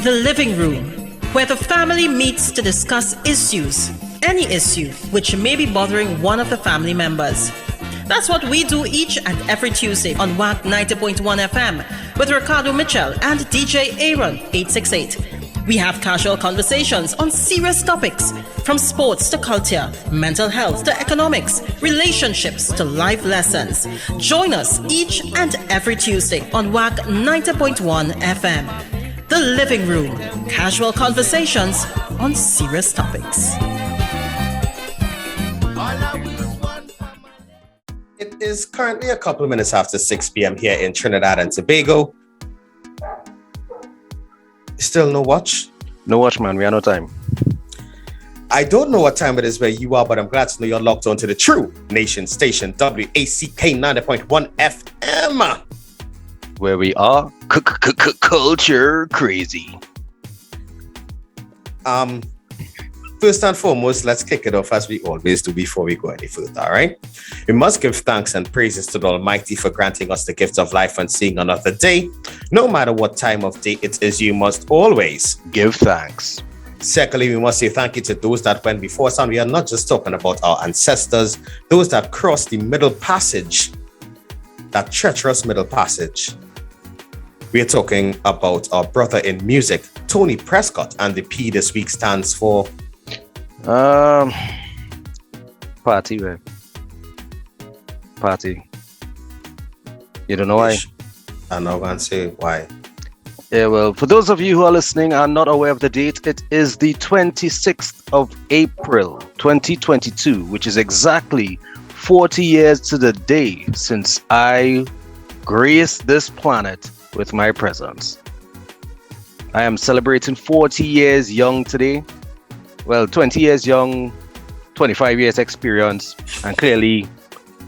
The living room, where the family meets to discuss issues, any issue which may be bothering one of the family members. That's what we do each and every Tuesday on WAC 90.1 FM with Ricardo Mitchell and DJ Aaron 868. We have casual conversations on serious topics, from sports to culture, mental health to economics, relationships to life lessons. Join us each and every Tuesday on WAC 90.1 FM. The Living Room, casual conversations on serious topics. It is currently a couple of minutes after 6 p.m. here in Trinidad and Tobago. Still no watch? No watch, man. We have no time. I don't know what time it is where you are, but I'm glad to know you're locked onto the true nation station, WACK 90.1 FM. Where we are culture crazy. First and foremost, let's kick it off as we always do before we go any further, all right? We must give thanks and praises to the Almighty for granting us the gift of life and seeing another day. No matter what time of day it is, you must always give thanks. Secondly, we must say thank you to those that went before us, and we are not just talking about our ancestors, those that crossed the middle passage, that treacherous middle passage. We are talking about our brother in music, Tony Prescott, and the P this week stands for... Party, man. Party. You don't know why? I'm not going to say why. Yeah, well, for those of you who are listening and not aware of the date, it is the 26th of April, 2022, which is exactly 40 years to the day since I graced this planet with my presence. I am celebrating 40 years young today. Well, 20 years young, 25 years experience, and clearly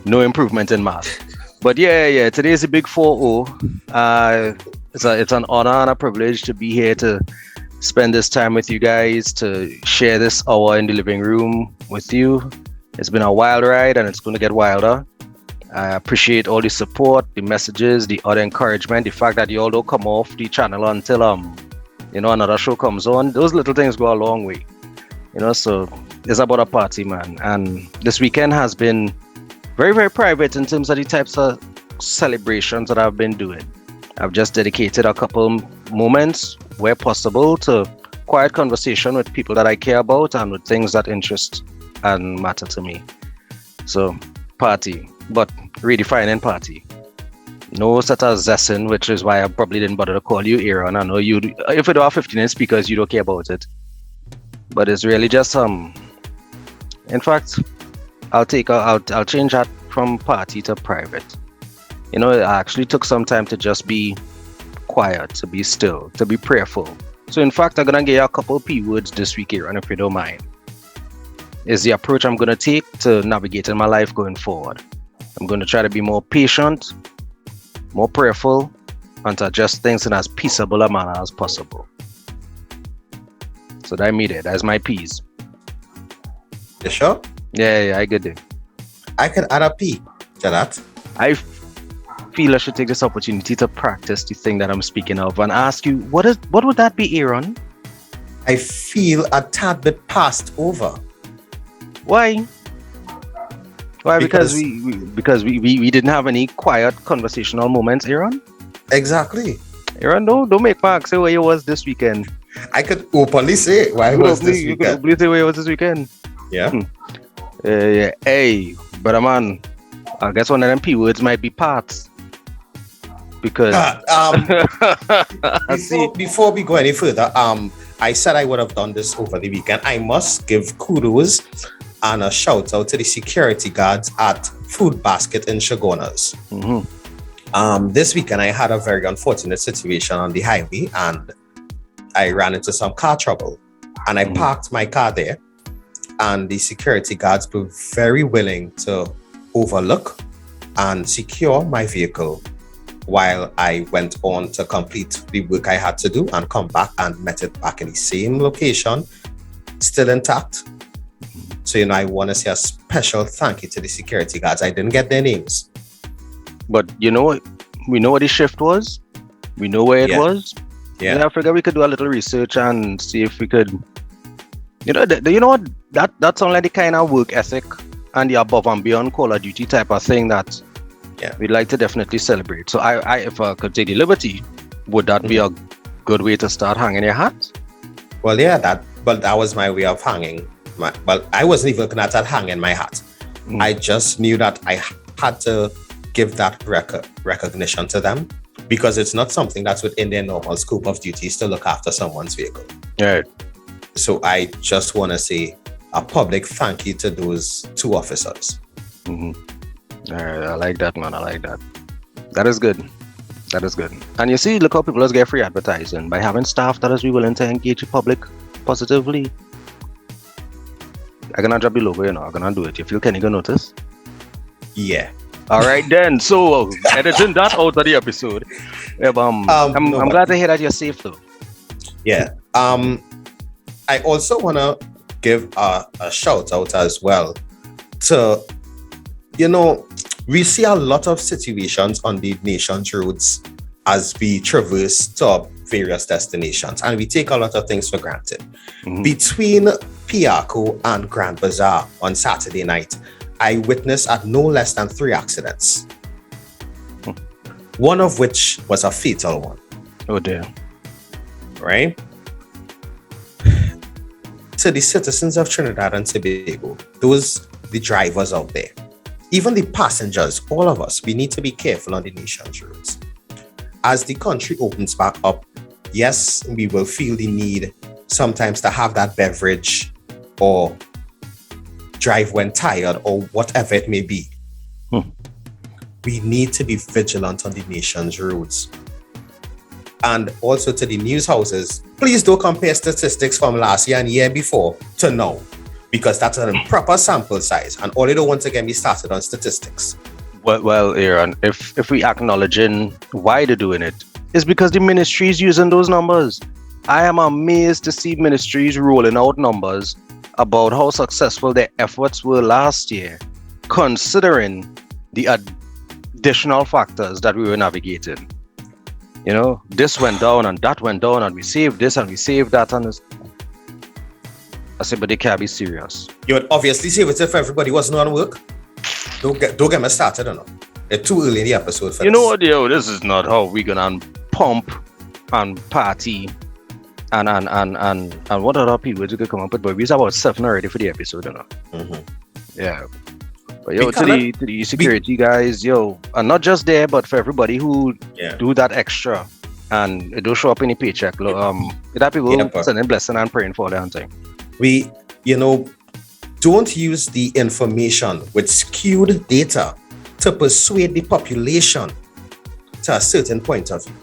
no improvement in math. But yeah, today is a big 4-0. It's an honor and a privilege to be here to spend this time with you guys, to share this hour in the living room with you. It's been a wild ride and it's going to get wilder. I appreciate all the support, the messages, the other encouragement, the fact that you all don't come off the channel until another show comes on. Those little things go a long way. So it's about a party, man. And this weekend has been very, very private in terms of the types of celebrations that I've been doing. I've just dedicated a couple moments where possible to quiet conversation with people that I care about and with things that interest and matter to me. So party, but redefining party. No such as zessin, which is why I probably didn't bother to call you Aaron. I know you, if you do have 15 speakers, you don't care about it. But it's really just in fact, I'll change that from party to private. I actually took some time to just be quiet, to be still, to be prayerful. So in fact, I'm gonna give you a couple of P words this week, Aaron, if you don't mind. Is the approach I'm gonna take to navigating my life going forward. I'm gonna try to be more patient, more prayerful, and to adjust things in as peaceable a manner as possible. So that made it. That's my P's. You sure? Yeah, I get it. I can add a P to that. I feel I should take this opportunity to practice the thing that I'm speaking of and ask you, what would that be, Aaron? I feel a tad bit passed over. Why? Why? Because we didn't have any quiet conversational moments, Aaron? Exactly. Aaron, don't make Mark say where you was this weekend. I could openly say why I was this weekend. You could openly say where you was this weekend. Yeah. Yeah. Hey, brother man, I guess one of them P words might be parts. Because before we go any further, I said I would have done this over the weekend. I must give kudos and a shout out to the security guards at Food Basket in Chagonas. Mm-hmm. This weekend I had a very unfortunate situation on the highway and I ran into some car trouble and I parked my car there, and the security guards were very willing to overlook and secure my vehicle while I went on to complete the work I had to do and come back and met it back in the same location, still intact. So, I want to say a special thank you to the security guards. I didn't get their names. But you know what? We know what the shift was. We know where it was. Yeah, I figure we could do a little research and see if we could. You know what? That sounds like the kind of work ethic and the above and beyond Call of Duty type of thing that we'd like to definitely celebrate. So I if I could take the liberty, would that be a good way to start hanging your hat? Well, yeah, that was my way of hanging. Well, I wasn't even looking at that hanging my hat. I just knew that I had to give that recognition to them because it's not something that's within their normal scope of duties to look after someone's vehicle. Yeah. So I just want to say a public thank you to those two officers. I like that, man. I like that. That is good. That is good. And you see, look how people just get free advertising by having staff that is willing to engage the public positively. I'm gonna drop the logo, I'm gonna do it. You feel can you gonna notice? Yeah. All right then. So editing that out of the episode. Yeah, but, I'm glad to hear that you're safe though. Yeah. I also wanna give a shout out as well to, we see a lot of situations on the nation's roads as we traverse to various destinations, and we take a lot of things for granted. Between Piarco and Grand Bazaar on Saturday night, I witnessed at no less than 3 accidents. One of which was a fatal one. Oh dear. Right? To the citizens of Trinidad and Tobago, the drivers out there, even the passengers, all of us, we need to be careful on the nation's roads. As the country opens back up, yes, we will feel the need sometimes to have that beverage or drive when tired or whatever it may be. We need to be vigilant on the nation's roads. And also to the news houses, please don't compare statistics from last year and year before to now, because that's an improper sample size, and all you don't want to get me started on statistics. Well, Aaron, if we acknowledging why they're doing it, it's because the ministry is using those numbers. I am amazed to see ministries rolling out numbers about how successful their efforts were last year, considering the additional factors that we were navigating. This went down and that went down, and we saved this and we saved that, and I said, but they can't be serious. You would obviously save it if everybody wasn't on work. Don't get me started on it. It's too early in the episode for You know what, yo? This is not how we gonna pump and party and what other people you could come up with, but we're about 7 already for the episode, Yeah. But yo, to the security guys, and not just there, but for everybody who do that extra and it don't show up in the paycheck. That people sending blessing and praying for them thing. We, don't use the information with skewed data to persuade the population to a certain point of view.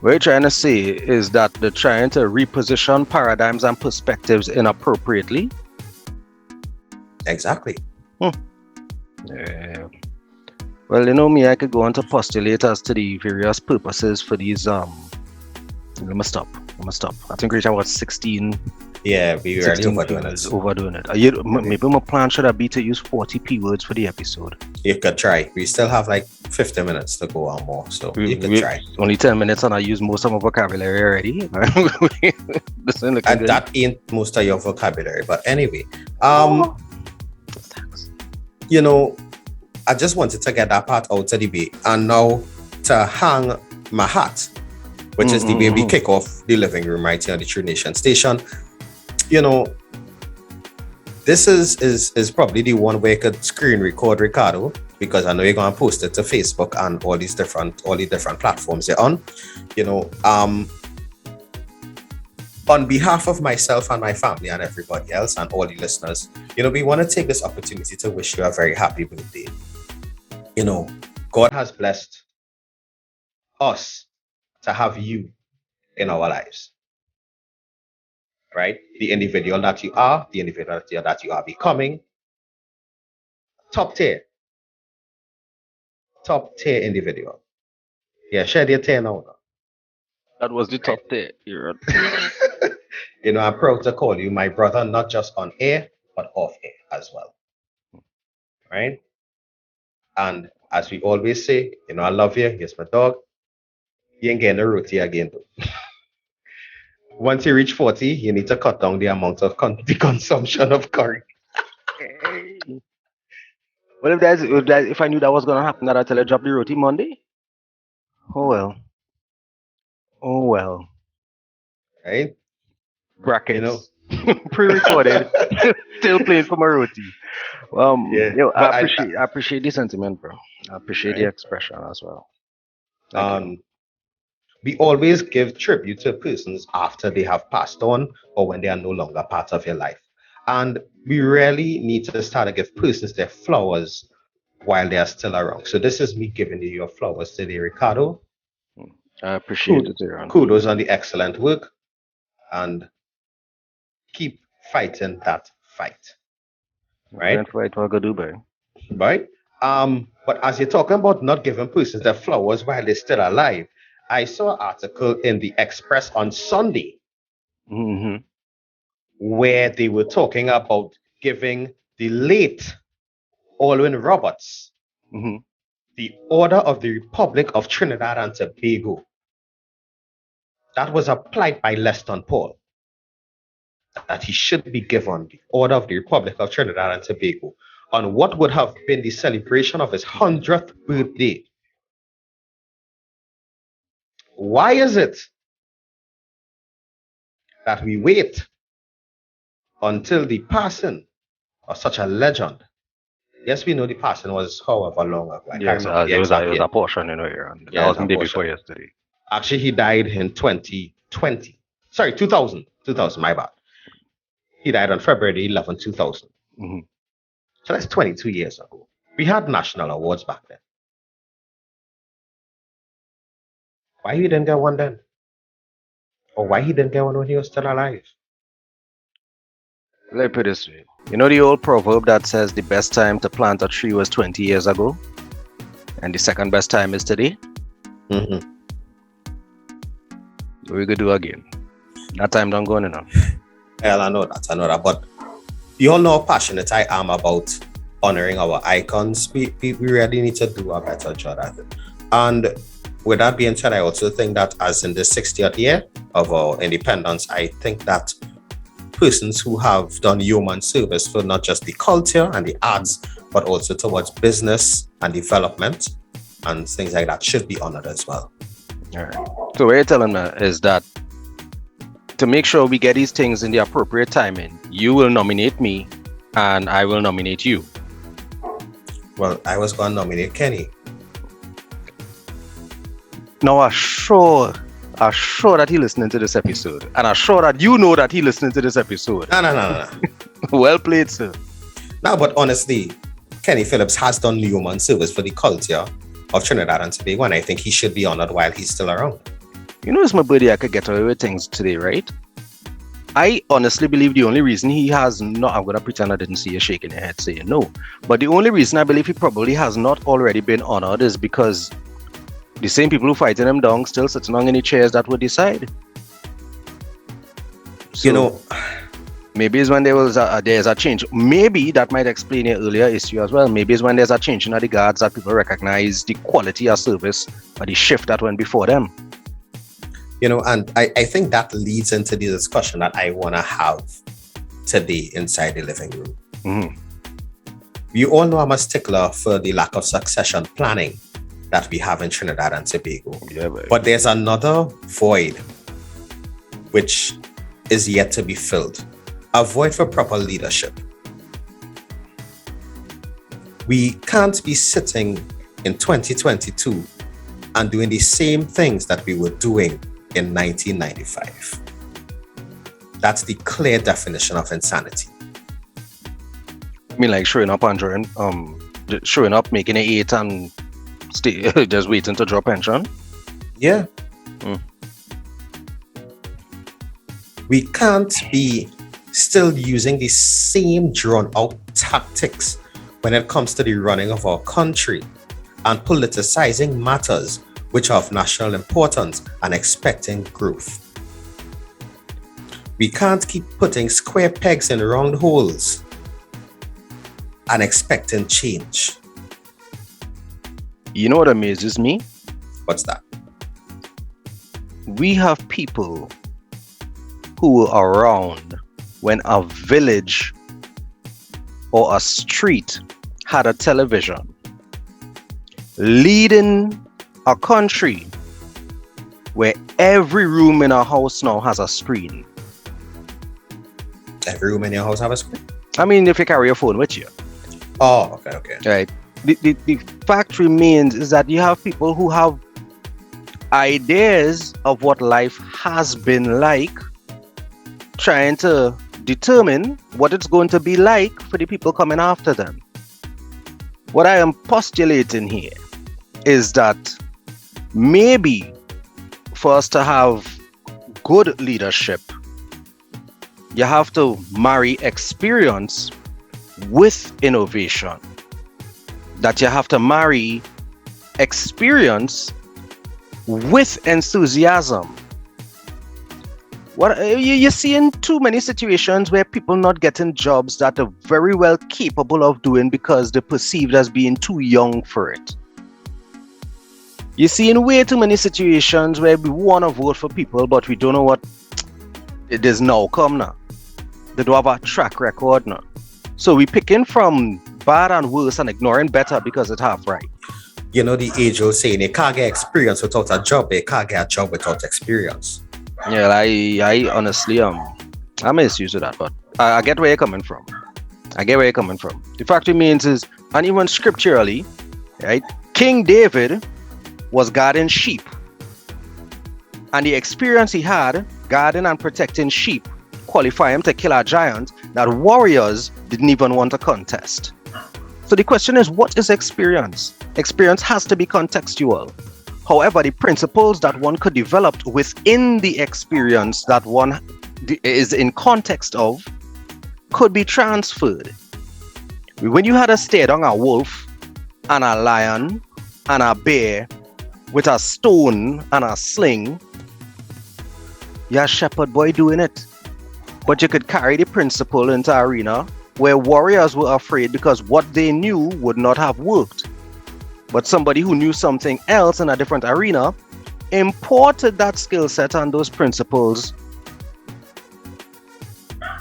What you're trying to say is that they're trying to reposition paradigms and perspectives inappropriately. Exactly. Yeah. Well, me, I could go on to postulate as to the various purposes for these. Let me stop. I think we're about 16. Yeah, we were overdoing it. Maybe my plan should have been to use 40 P words for the episode. You could try. We still have like 50 minutes to go on more, so you could try. Only 10 minutes and I use most of my vocabulary already. And that ain't most of your vocabulary, but anyway. Thanks. I just wanted to get that part out of the way, and now to hang my hat, which is the way we kick off the living room right here on the True Nation station. This is probably the one where I could screen record Ricardo, because I know you're gonna post it to Facebook and all the different platforms you're on. On behalf of myself and my family and everybody else and all the listeners, we want to take this opportunity to wish you a very happy birthday. God has blessed us to have you in our lives. Right? The individual that you are, the individual that you are becoming. Top tier individual. Yeah, share your tier now. That was the top tier. I'm proud to call you my brother, not just on air, but off air as well. Right? And as we always say, I love you. Here's my dog. You ain't getting a roti again. Once you reach 40, you need to cut down the amount of the consumption of curry. Well, if I knew that was gonna happen, I'd tell you drop the roti Monday. Oh well. Oh well. Right? You know? Brackets. Pre-recorded. Still playing for my roti. Yeah. I But appreciate the sentiment, bro. I appreciate the right? expression as well. Thank you. We always give tribute to persons after they have passed on or when they are no longer part of your life. And we really need to start to give persons their flowers while they are still around. So this is me giving you your flowers today, Ricardo. I appreciate it, Aaron. Kudos on the excellent work and keep fighting that fight. Right? Fight for Dubai. Right? But as you're talking about not giving persons their flowers while they're still alive, I saw an article in the Express on Sunday Mm-hmm. where they were talking about giving the late Alwyn Roberts Mm-hmm. the Order of the Republic of Trinidad and Tobago. That was applied by Leston Paul, that he should be given the Order of the Republic of Trinidad and Tobago on what would have been the celebration of his 100th birthday. Why is it that we wait until the passing of such a legend? Yes, we know the passing was however long ago. Yes, it was a portion in here. That wasn't the day before yesterday. Actually, he died in 2020. Sorry, 2000. 2000, my bad. He died on February 11, 2000. Mm-hmm. So that's 22 years ago. We had national awards back then. Why he didn't get one then? Or why he didn't get one when he was still alive? Let me put it this way. You know the old proverb that says the best time to plant a tree was 20 years ago? And the second best time is today? Mm-hmm. We could do again. That time don't go enough. Hell, I know that. But you all know how passionate I am about honoring our icons. We really need to do a better job at it. And with that being said, I also think that as in the 60th year of our independence, I think that persons who have done human service for not just the culture and the arts, but also towards business and development and things like that should be honored as well. All right. So what you're telling me is that to make sure we get these things in the appropriate timing, you will nominate me and I will nominate you. Well, I was going to nominate Kenny. Now I'm sure that he's listening to this episode. And I'm sure that you know that he's listening to this episode. No. Well played, sir. No, but honestly, Kenny Phillips has done human service for the culture of Trinidad and Tobago, and I think he should be honored while he's still around. You know, it's my buddy. I could get away with things today, right? I honestly believe the only reason he has not, I'm going to pretend I didn't see you shaking your head saying no, but the only reason I believe he probably has not already been honored is because the same people who fighting him down still sitting on any chairs that would decide. So, you know, maybe it's when there's a change. Maybe that might explain your earlier issue as well. Maybe it's when there's a change in the guards that people recognize the quality of service or the shift that went before them. You know, and I think that leads into the discussion that I want to have today inside the living room. Mm-hmm. You all know I'm a stickler for the lack of succession planning that we have in Trinidad and Tobago. Yeah, but there's another void which is yet to be filled. A void for proper leadership. We can't be sitting in 2022 and doing the same things that we were doing in 1995. That's the clear definition of insanity. I mean, like showing up and showing up, making it 8 and stay just waiting to drop pension. Yeah. We can't be still using the same drawn out tactics when it comes to the running of our country and politicizing matters which are of national importance and expecting growth. We can't keep putting square pegs in round holes and expecting change. You know what amazes me? What's that? we have people who were around when a village or a street had a television, leading a country where every room in a house now has a screen. Every room in your house have a screen? I mean, if you carry your phone with you. Oh, okay. Right. The fact remains is that you have people who have ideas of what life has been like, trying to determine what it's going to be like for the people coming after them. What I am postulating here is that maybe for us to have good leadership, you have to marry experience with innovation. That you have to marry experience with enthusiasm. What you're seeing too many situations where people not getting jobs that are very well capable of doing because they're perceived as being too young for it. You're seeing way too many situations where we want to vote for people, but we don't know what it is now come now. They don't have a track record now. So we picking from bad and worse and ignoring better because it's half right. You know the age-old saying, you can't get experience without a job, but you can't get a job without experience. Yeah, I honestly I'm used to that, but I get where you're coming from. The fact remains is, and even scripturally, right? King David was guarding sheep, and the experience he had guarding and protecting sheep qualify him to kill a giant that warriors didn't even want to contest. So the question is, what is experience? Experience has to be contextual. However, the principles that one could develop within the experience that one is in context of could be transferred. When you had to stare down a wolf and a lion and a bear with a stone and a sling, you're a shepherd boy doing it. But you could carry the principle into arena where warriors were afraid because what they knew would not have worked. But somebody who knew something else in a different arena imported that skill set and those principles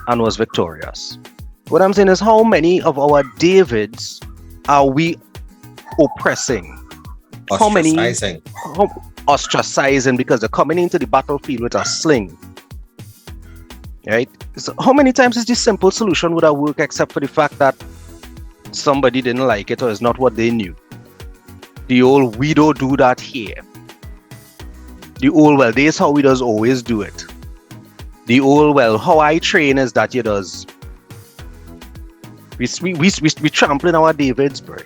and was victorious. What I'm saying is, how many of our Davids are we oppressing? How many ostracizing because they're coming into the battlefield with a sling? Right? So how many times is this simple solution would have worked except for the fact that somebody didn't like it or it's not what they knew? The old, we don't do that here. The old, well, this is how we does always do it. The old, well, how I train is that you does. We trampling our David's break.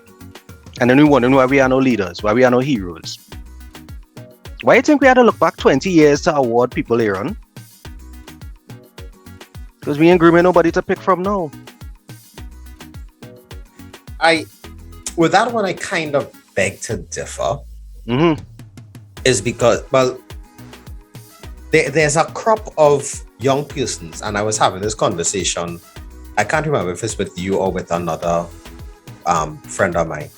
And then we wondering why we are no leaders, why we are no heroes. Why do you think we had to look back 20 years to award people Aaron? Because we ain't grooming nobody to pick from now. With that one, I kind of beg to differ. Mm-hmm. Is because, well, there's a crop of young persons, and I was having this conversation, I can't remember if it's with you or with another friend of mine,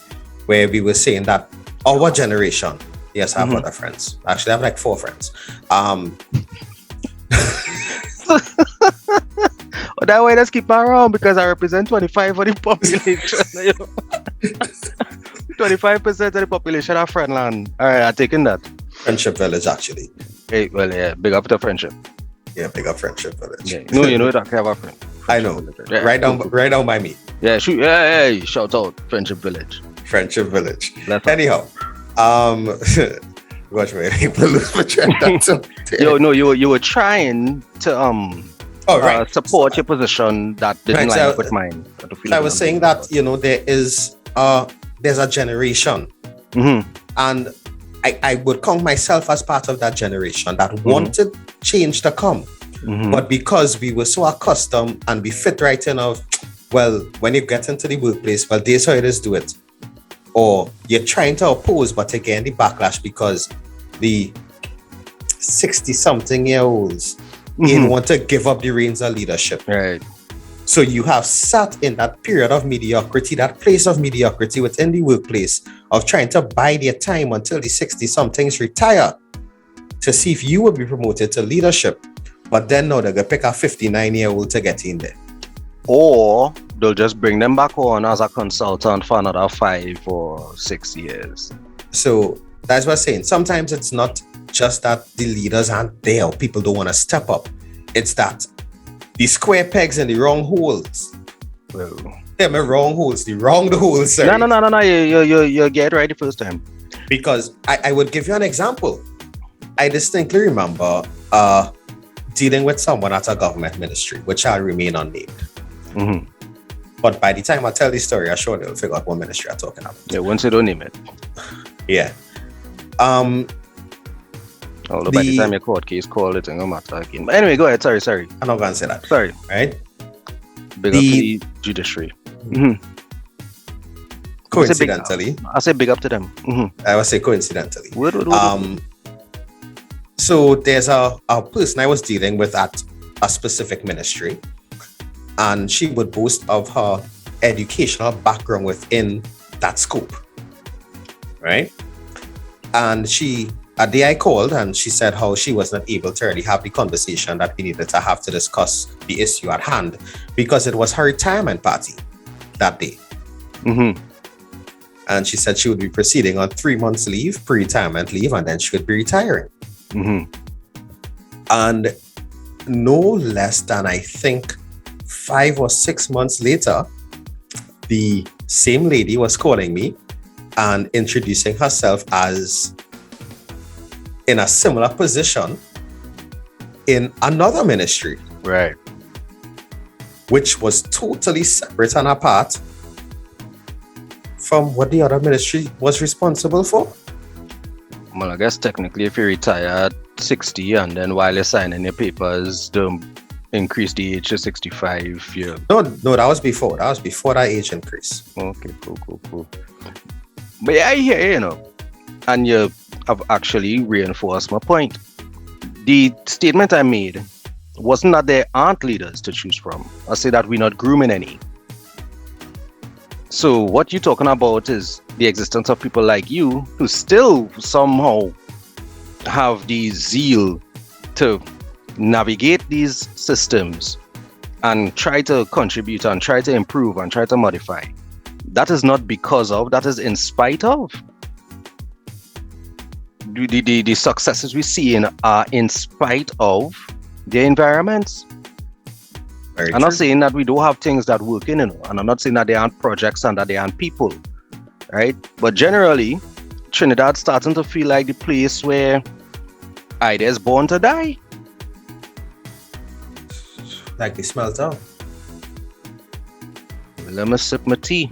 where we were saying that our generation, yes, I have other friends. Actually, I have like 4 friends. Well, that way, let's keep around because I represent 25% of the population. 25% of the population are Friendland. All right, I'm taking that. Friendship Village, actually. Hey, well, yeah, big up to friendship. Yeah, big up Friendship Village. Yeah. No, you know that I have a friend. I know. Yeah, right down by me. Yeah, shoot. Hey, shout out Friendship Village. Friendship Village. That's anyhow, watch me. People lose my train. Yo, no, you were trying to support your position that didn't line up with mine. I was saying that there's a generation, and I would count myself as part of that generation that wanted change to come, but because we were so accustomed and we fit right in of, well, when you get into the workplace, well, this is how it is, do it, or you're trying to oppose, but again the backlash because the 60-something-year-olds didn't want to give up the reins of leadership. Right. So you have sat in that period of mediocrity, that place of mediocrity within the workplace of trying to bide your time until the 60-somethings retire. to see if you would be promoted to leadership. But then no, they're gonna pick a 59-year-old to get in there. Or they'll just bring them back on as a consultant for another 5 or 6 years. So that's what I'm saying. Sometimes it's not just that the leaders aren't there, people don't want to step up. It's that the square pegs in the wrong holes. Well, Yeah, my wrong holes, the wrong holes. Sorry. no. You get it right the first time. Because I would give you an example. I distinctly remember dealing with someone at a government ministry, which shall remain unnamed. Mm-hmm. But by the time I tell the story, I'm sure they'll figure out what ministry I'm talking about. Yeah, once you don't name it. Yeah. Although by the time your court case called it, no matter again. But anyway, go ahead. Sorry. I'm not going to say that. Sorry. Right? Big up to the judiciary. Mm-hmm. Coincidentally. I say big up to them. Mm-hmm. I would say coincidentally. What? So there's a person I was dealing with at a specific ministry, and she would boast of her educational background within that scope, right? And a day I called and she said how she was not able to really have the conversation that we needed to have to discuss the issue at hand because it was her retirement party that day. Mm-hmm. And she said she would be proceeding on 3 months leave, pre-retirement leave, and then she would be retiring. Mm-hmm. And no less than, I think, 5 or 6 months later, the same lady was calling me and introducing herself as in a similar position in another ministry. Right. Which was totally separate and apart from what the other ministry was responsible for. Well, I guess technically if you retire at 60 and then while you're signing your papers, don't increase the age to 65. Yeah. No, that was before. That was before that age increase. Okay, cool. But yeah, I hear you, and you have actually reinforced my point. The statement I made wasn't that there aren't leaders to choose from. I say that we're not grooming any. So what you're talking about is the existence of people like you who still somehow have the zeal to navigate these systems and try to contribute and try to improve and try to modify. That is not because of, that is in spite of. The successes we see are in spite of their environments. I'm not saying that we don't have things that work in, and I'm not saying that there aren't projects and that there aren't people, right? But generally, Trinidad's starting to feel like the place where ideas born to die. Like the smelter. Let me sip my tea.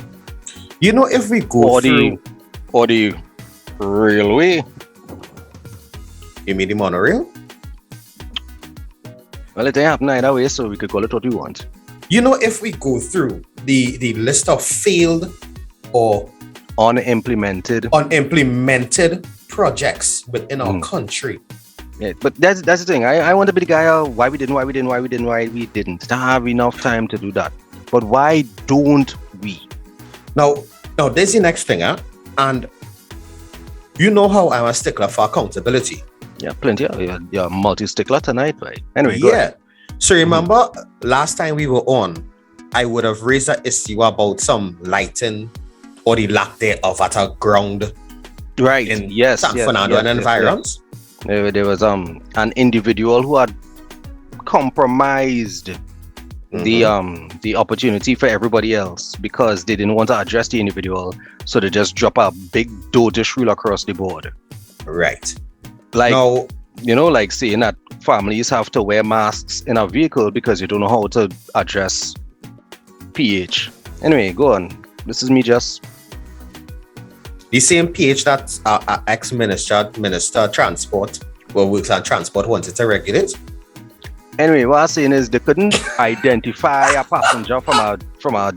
You know, if we go through the railway. You mean the monorail? Well, it ain't happening either way, so we could call it what we want. You know, if we go through the list of failed or unimplemented projects within our country. Yeah, but that's the thing. I want to be the guy why we didn't have enough time to do that. But why don't we? Now there's the next thing, and you know how I'm a stickler for accountability. Yeah, plenty. You're multi-stickler tonight, right? Anyway, go ahead. So remember last time we were on, I would have raised an issue about some lighting or the lack thereof at a ground, right? In San Fernando and environs. Yes. There was an individual who had compromised the opportunity for everybody else because they didn't want to address the individual, so they just drop a big dotish rule across the board. Right. Like, like saying that families have to wear masks in a vehicle because you don't know how to address pH. Anyway, go on. This is me just. The same pH that ex-minister transport, well, works on transport, wanted to regulate. Anyway, what I'm saying is they couldn't identify a passenger from a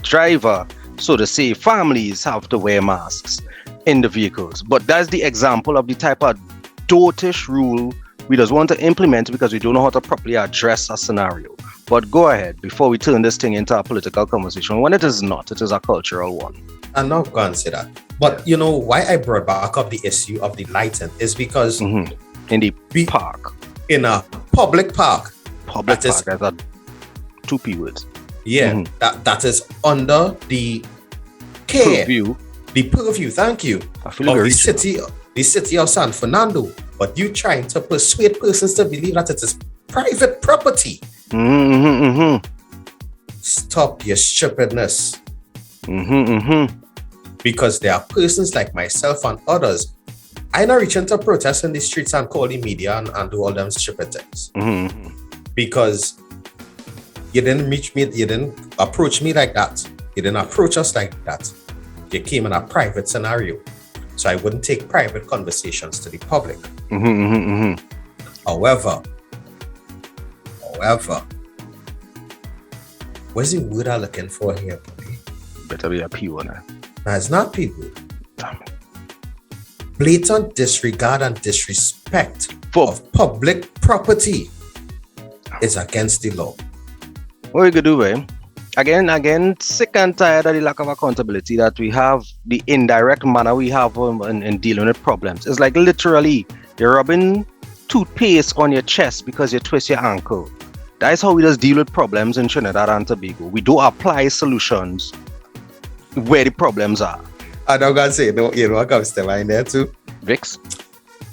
driver, so to say families have to wear masks in the vehicles. But that's the example of the type of dotish rule we just want to implement because we don't know how to properly address a scenario. But go ahead before we turn this thing into a political conversation when it is not. It is a cultural one. I'm not going to say that. But you know why I brought back up the issue of the lighting is because In the Be- park. in a public park. Public That is- park. That's two P words. Yeah, Mhm. that is under the care, Purview. the purview. Thank you. I feel Of very the city of San Fernando. But you trying to persuade persons to believe that it is private property. Stop your stupidness. Because there are persons like myself and others. I not reaching to protest in the streets and call the media and do all them stupid things. Because you didn't reach me, you didn't approach me like that. You didn't approach us like that. You came in a private scenario. So I wouldn't take private conversations to the public. However, what's the word I'm looking for here, buddy? Better be a P one. Now, it's not people. Damn it. Blatant disregard and disrespect For of public property is against the law. what we could do, eh? Again, sick and tired of the lack of accountability that we have, the indirect manner we have in dealing with problems. It's like literally you're rubbing toothpaste on your chest because you twist your ankle. That is how we just deal with problems in Trinidad and Tobago. We don't apply solutions where the problems are. And I'm gonna say, no, you know what comes to mind there too? Vicks?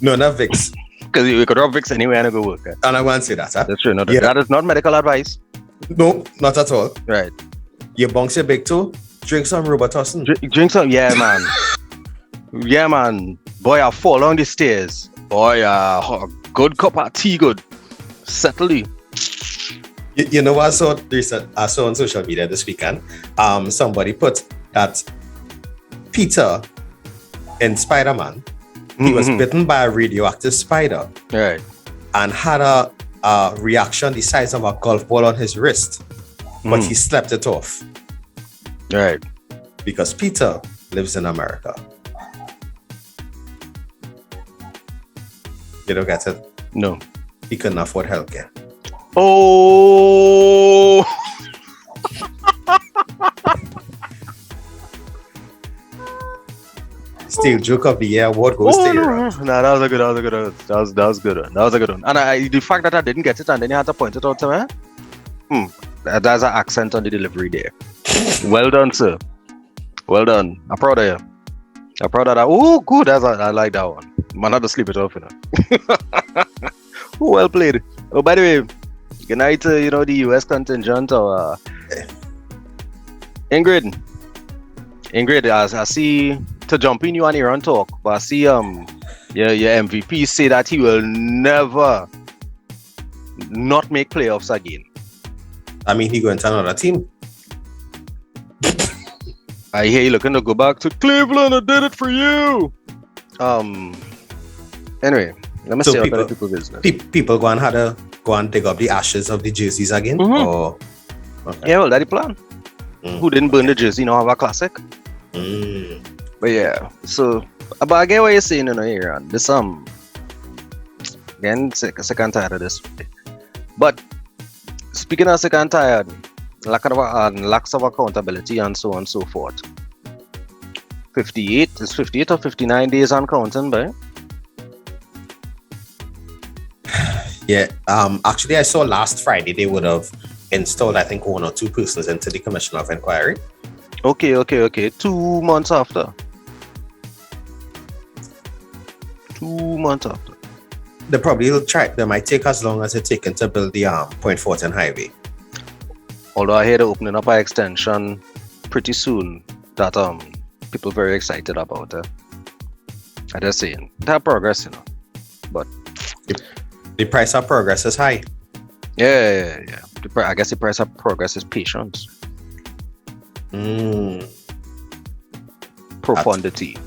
No, not Vicks. Because we could rub Vicks anywhere and go work. And I'm gonna say that, huh? That's true. No, Yeah. That is not medical advice. No, not at all. Right. You bounce your big toe, drink some Robitussin. Drink some. Yeah, man. Yeah, man. Boy, I fall on the stairs. Boy, a good cup of tea, good. Settle you. You know what I saw on social media this weekend? Somebody put that Peter in Spider-Man, he was bitten by a radioactive spider Right. and had a reaction the size of a golf ball on his wrist, but he slept it off Right. because Peter lives in America. You don't get it? No. He couldn't afford healthcare. Oh. Steel Joke of the Year award goes to you. No, that was a good one. That was a good one. And the fact that I didn't get it and then you had to point it out to me. That's an accent on the delivery there. Well done, sir. Well done. I'm proud of you. I'm proud of that. Oh, good. I like that one. Man, had to sleep it off, you know. Well played. Oh, by the way, good night to the US contingent or Ingrid, I see to jump in you on Iran talk, but I see your MVP say that he will never not make playoffs again. I mean, he going to another team. I hear you looking to go back to Cleveland. I did it for you. Anyway, let me So see people- about people's business. People go and dig up the ashes of the jerseys again? Mhm. Or okay. Yeah, well, that's the plan. Who didn't burn the jersey now have a classic? Mm. But yeah, so but I get what you're saying here, and this again sick and tired of this. But speaking of sick and tired, lacks of accountability and so on and so forth. 58 or 59 days on counting, by. Yeah. Actually, I saw last Friday they would have installed, I think, 1 or 2 persons into the Commission of Inquiry. Okay. 2 months after. 2 months after. They probably will try. They might take as long as it taken to build the Point Fortin Highway. Although I hear they're opening up an extension pretty soon that people very excited about it. I just saying that progress, But The price of progress is high. yeah. I guess the price of progress is patience. Profundity.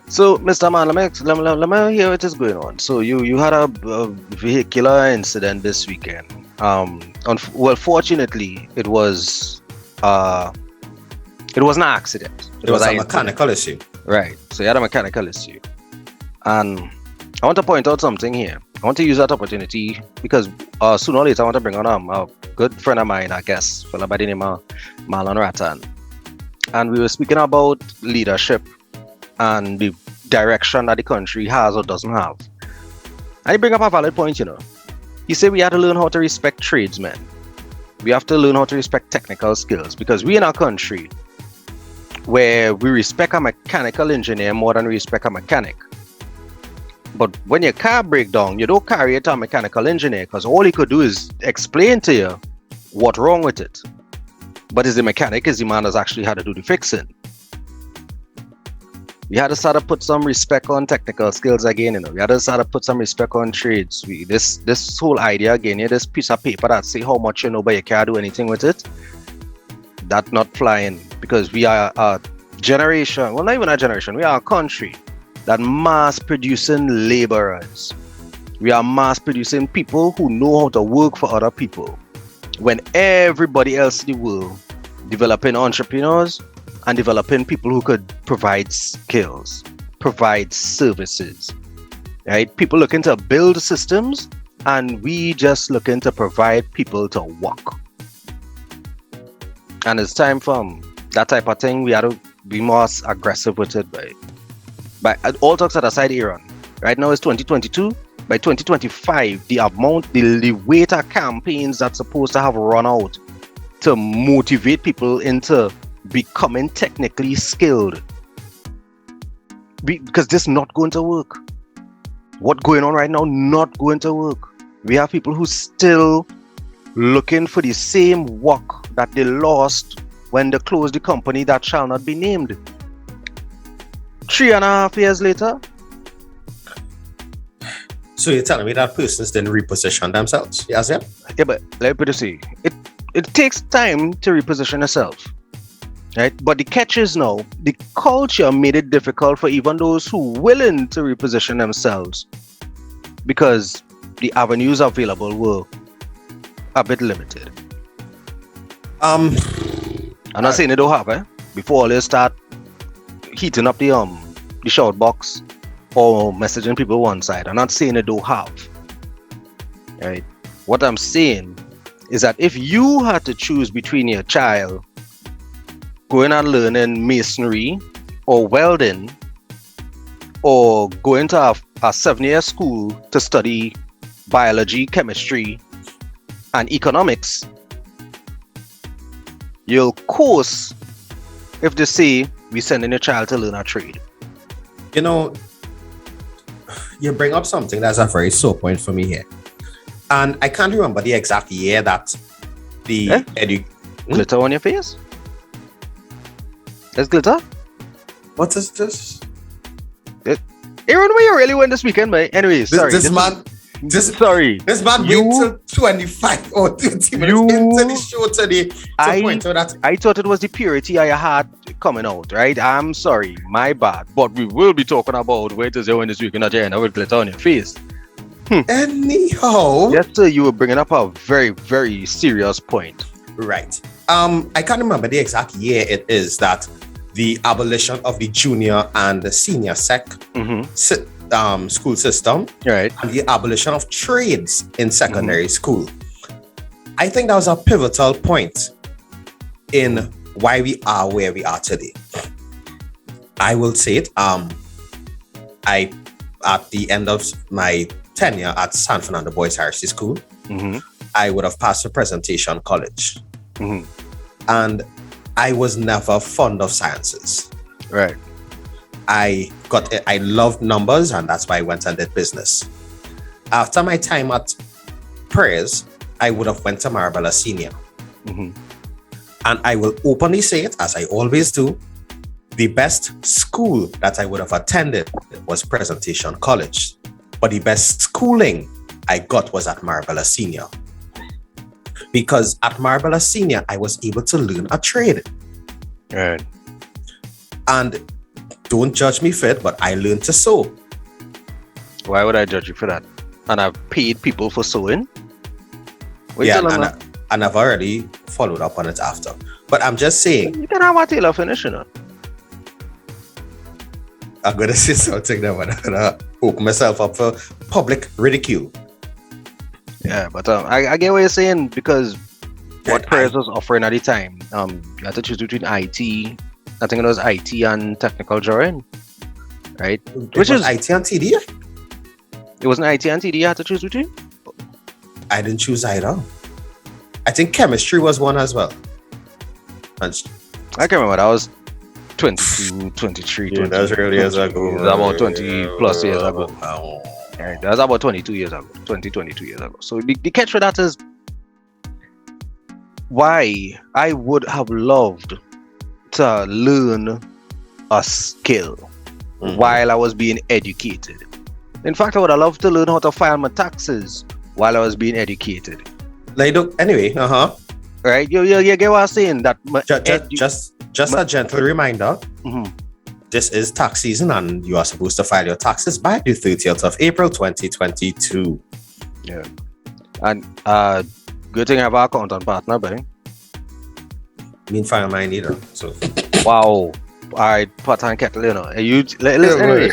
So, Mr. Man, let me hear what is going on. So, you had a vehicular incident this weekend. Fortunately, it was an accident. It was a an mechanical issue. Right. So, you had a mechanical issue. And I want to point out something here. I want to use that opportunity because sooner or later I want to bring on a good friend of mine, I guess, fellow by the name of Marlon Rattan. And we were speaking about leadership and the direction that the country has or doesn't have. And you bring up a valid point, You say we have to learn how to respect tradesmen. We have to learn how to respect technical skills, because we in our country where we respect a mechanical engineer more than we respect a mechanic. But when your car breaks down, you don't carry it to a mechanical engineer, because all he could do is explain to you what's wrong with it. But is the mechanic is the man that's actually had to do the fixing. We had to start to put some respect on technical skills again, We had to start to put some respect on trades. This whole idea again, this piece of paper that say how much you know but you can't do anything with it, that's not flying, because we are a generation, well, not even a generation, we are a country that mass producing laborers. We are mass producing people who know how to work for other people, when everybody else in the world developing entrepreneurs and developing people who could provide skills, provide services, right? People looking to build systems, and we just looking to provide people to work. And it's time for that type of thing. We have to be more aggressive with it. But all talks aside, Aaron, right now it's 2022. By 2025, the weight of campaigns that's supposed to have run out to motivate people into becoming technically skilled, because this is not going to work. What's going on right now, not going to work. We have people who still looking for the same work that they lost when they closed the company that shall not be named. 3.5 years later. So you're telling me that persons didn't reposition themselves? Yes, yeah? Yeah, but let me put it this way. It takes time to reposition yourself. Right? But the catch is now, the culture made it difficult for even those who are willing to reposition themselves, because the avenues available were a bit limited. I'm not saying they don't have, before they start heating up the shout box or messaging people one side. I'm not saying they don't have. Right? What I'm saying is that if you had to choose between your child going and learning masonry or welding, or going to a 7-year school to study biology, chemistry, and economics, you'll course if they say we sending your child to learn a trade. You bring up something that's a very sore point for me here. And I can't remember the exact year that the glitter on your face? There's glitter? What is this? Aaron, where you really went this weekend, mate? Anyway, sorry. This man went to 25 or 30 minutes into the show today to point out that I thought it was the purity I had coming out, right? I'm sorry, my bad. But we will be talking about where to go in this weekend at your end with glitter on your face. Anyhow. Yes, sir, you were bringing up a very, very serious point. Right. I can't remember the exact year it is that the abolition of the junior and the senior school system, right, and the abolition of trades in secondary school. I think that was a pivotal point in why we are where we are today. I will say it. At the end of my tenure at San Fernando Boys High School, I would have passed a presentation college. And I was never fond of sciences. Right. I loved numbers, and that's why I went and did business. After my time at Prayers, I would have went to Marabella Senior. And I will openly say it, as I always do, the best school that I would have attended was Presentation College. But the best schooling I got was at Marabella Senior. Because at Marabella Senior, I was able to learn a trade. Right. And don't judge me for it, but I learned to sew. Why would I judge you for that? And I've paid people for sewing? And I've already followed up on it after. But I'm just saying. You can have a tailor finish, you know. I'm going to say something now, but I'm going to open myself up for public ridicule. Yeah, but I get what you're saying, because what Prayers was offering at the time, you had to choose between IT, I think it was IT and technical drawing. right? Which was IT and TD? It wasn't IT and TD you had to choose between? I didn't choose either. I think chemistry was one as well. And I can't remember. That was 22, 23, 20. That's really years ago. About 20 plus years ago. Oh. Right, that was about 22 years ago. 22 years ago. So the catch for that is why I would have loved to learn a skill while I was being educated. In fact, I would have loved to learn how to file my taxes while I was being educated. Like, anyway, Right? You get what I'm saying? That just a gentle reminder. This is tax season and you are supposed to file your taxes by the 30th of April 2022. Yeah. And good thing I have an accountant partner, but Me file mine either. So wow. Alright, pot and kettle, you know. Anyway.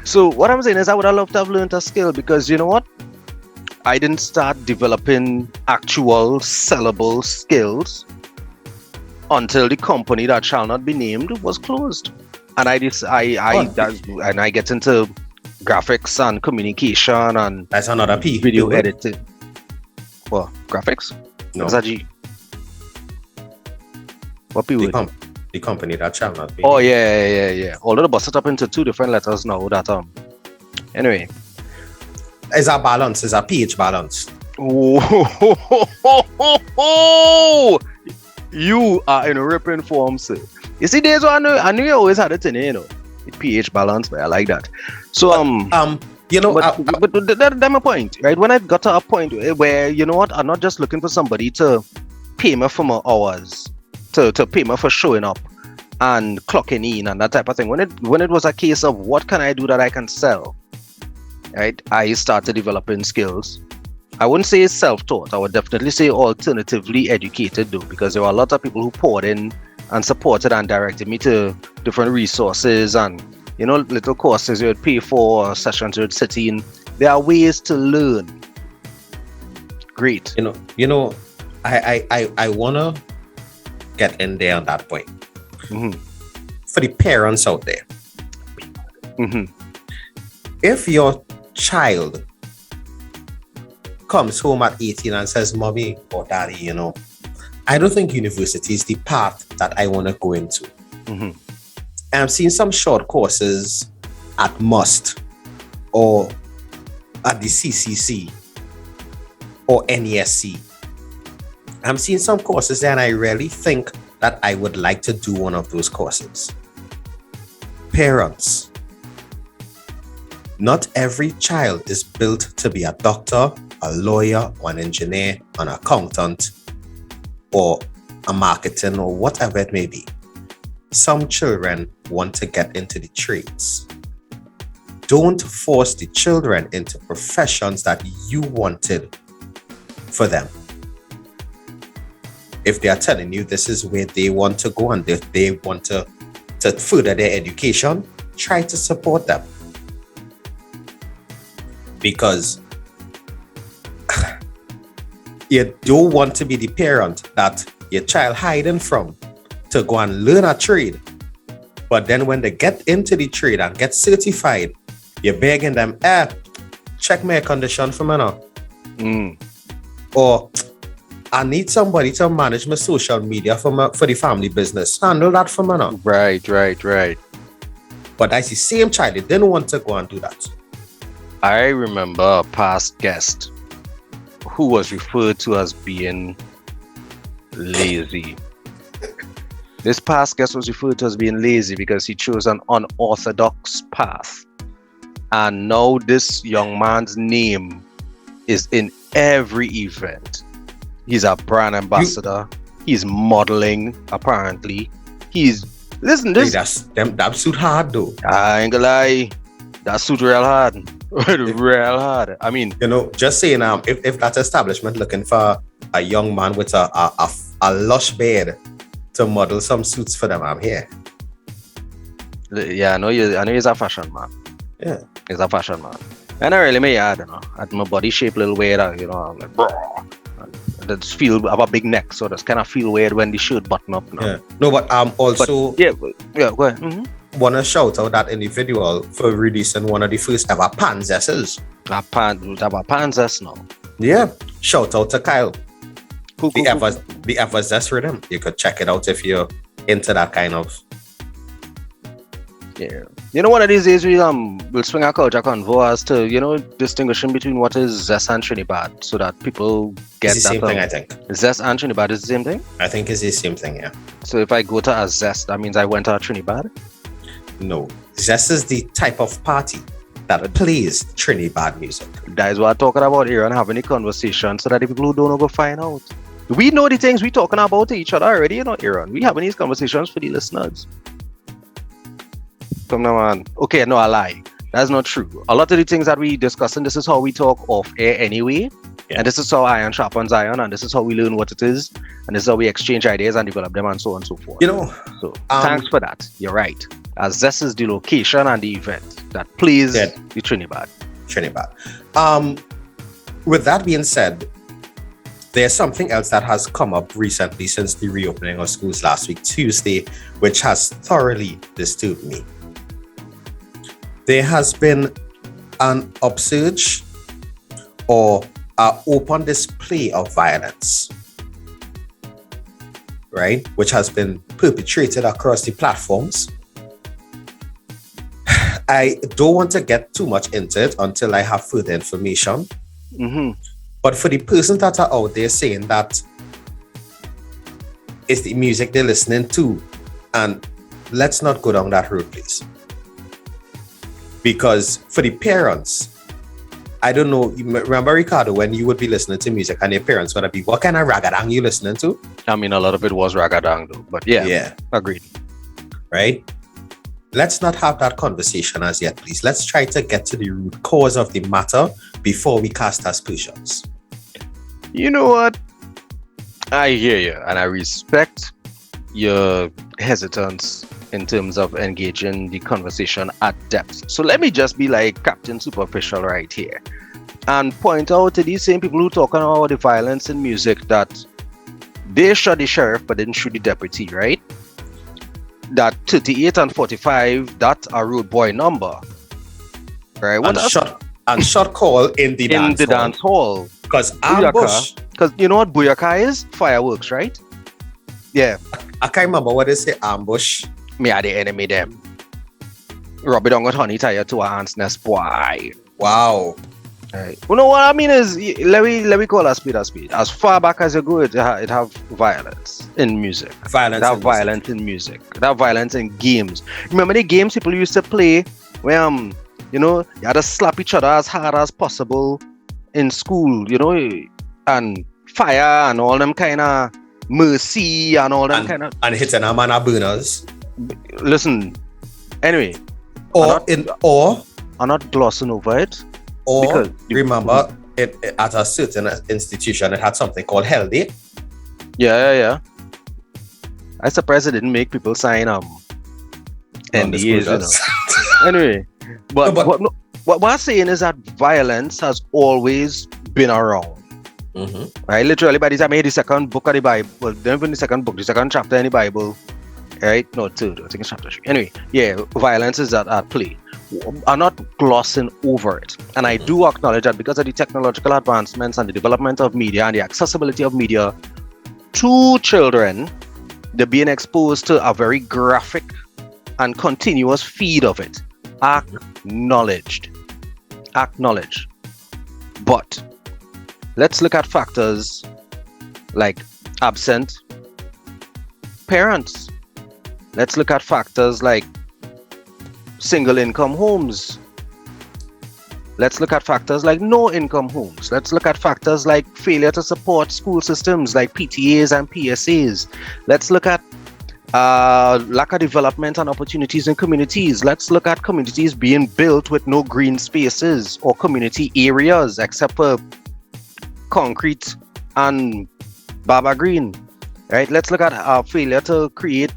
So what I'm saying is I would have loved to have learned a skill because you know what? I didn't start developing actual sellable skills until the company that shall not be named was closed. And I get into graphics and communication and that's another P. Video editing. What? Graphics? No. What's that G? What P would? The company that shall not be. Oh yeah. Although the bust it up into two different letters now that anyway. It's a balance, it's a pH balance. Oh, you are in a ripping form, sir. You see, there's one I knew you always had it in, you know. The pH balance, but I like that. So you know, but that's my point, right? When I got to a point where you know what, I'm not just looking for somebody to pay me for my hours, to pay me for showing up and clocking in and that type of thing. When it was a case of what can I do that I can sell, right? I started developing skills. I wouldn't say self-taught. I would definitely say alternatively educated though, because there were a lot of people who poured in and supported and directed me to different resources and you know little courses you would pay for, sessions you would sit in. There are ways to learn. Great. You know, I wanna get in there on that point. For the parents out there. If your child comes home at 18 and says, Mommy or Daddy, you know, I don't think university is the path that I want to go into. I'm seeing some short courses at Must or at the CCC or NESC. I'm seeing some courses there and I really think that I would like to do one of those courses. Parents, not every child is built to be a doctor, a lawyer, or an engineer, an accountant, or a marketing, or whatever it may be. Some children want to get into the trades. Don't force the children into professions that you wanted for them. If they are telling you this is where they want to go and they want to further their education, try to support them. Because you don't want to be the parent that your child hiding from to go and learn a trade. But then when they get into the trade and get certified, you're begging them, check my condition for me now. Or I need somebody to manage my social media for the family business. Handle that for me now. Right. But that's the same child. They didn't want to go and do that. I remember a past guest who was referred to as being lazy. This past guest was referred to as being lazy because he chose an unorthodox path. And now this young man's name is in every event. He's a brand ambassador. He's modeling, apparently. That suit hard though. I ain't gonna lie. That suit real hard. Real hard. I mean, you know, just saying, if that establishment looking for a young man with a lush beard to model some suits for them, I'm here. Yeah, I know he's a fashion man. Yeah, he's a fashion man. And I really may add, you know, at my body shape a little weird, you know, I'm like, bro. I just feel I have a big neck, so that's kind of feel weird when the shirt button up now. Yeah. No, but also go ahead. want to shout out that individual for releasing one of the first ever panzesses. Panzess now. Yeah, shout out to Kyle. Cool. The Everzest rhythm. You could check it out if you're into that kind of. Yeah. You know, one of these days we'll swing our culture convo as to, you know, distinguishing between what is zest and Trinidad so that people get It's the that. same thing, I think. Zest and Trinidad is the same thing? I think it's the same thing, yeah. So if I go to a zest, that means I went to a Trinidad? No. Zest is the type of party that plays Trinidad music. That is what I'm talking about here and having a conversation so that the people who don't know go find out. We know the things we're talking about to each other already, you know, Aaron. We having these conversations for the listeners. Come now, man. Okay, no, I lie. That's not true. A lot of the things that we discussing, this is how we talk off air anyway. Yeah. And this is how iron sharpens iron, and this is how we learn what it is, and this is how we exchange ideas and develop them, and so on and so forth. You know, so thanks for that. You're right. As this is the location and the event that plays the Trinidad. With that being said, there's something else that has come up recently since the reopening of schools last week, Tuesday, which has thoroughly disturbed me. There has been an upsurge or an open display of violence, right? Which has been perpetrated across the platforms. I don't want to get too much into it until I have further information. Mm-hmm. But for the persons that are out there saying that it's the music they're listening to, and let's not go down that road, please. Because for the parents, I don't know, you remember, Ricardo, when you would be listening to music and your parents would be, what kind of ragadang you listening to? I mean, a lot of it was ragadang though, but yeah, agreed. Right? Let's not have that conversation as yet, please. Let's try to get to the root cause of the matter before we cast aspersions. You know what? I hear you, and I respect your hesitance in terms of engaging the conversation at depth. So let me just be like Captain Superficial right here and point out to these same people who talking about the violence in music that they shot the sheriff but didn't shoot the deputy, right? That 38 and 45, that's a rude boy number, right? What shot call in the dance hall. Because ambush. Because you know what Buyaka is? Fireworks, right? Yeah. I can't remember what they say, ambush. Me are the enemy them. Robbie don't got honey tied to a ant's nest, boy. Wow. Right. You know what I mean is, let me call a speed a speed. As far back as you go, it have violence in music. It have violence in music. It have violence in games. Remember the games people used to play where you know, you had to slap each other as hard as possible in school, you know, and fire and all them kind of mercy and all them kind of and hitting a man of burners. Listen, anyway, I'm not glossing over it. Or remember, it at a certain institution, it had something called Hell Day. Yeah. I'm surprised it didn't make people sign NDAs, you know. Anyway, but what I'm saying is that violence has always been around. Mm-hmm. Right? Literally, by the time I read the second book of the Bible, well, not even the second book, the second chapter in the Bible, right? No, third, I think it's chapter 3. Anyway, yeah, violence is at play. I'm not glossing over it. And I do acknowledge that because of the technological advancements and the development of media and the accessibility of media to children, they're being exposed to a very graphic and continuous feed of it. Acknowledged. But let's look at factors like absent parents. Let's look at factors like single income homes. Let's look at factors like no income homes. Let's look at factors like failure to support school systems like PTAs and PSAs. Let's look at lack of development and opportunities in communities. Let's look at communities being built with no green spaces or community areas except for concrete and Baba Green. Right? Let's look at failure to create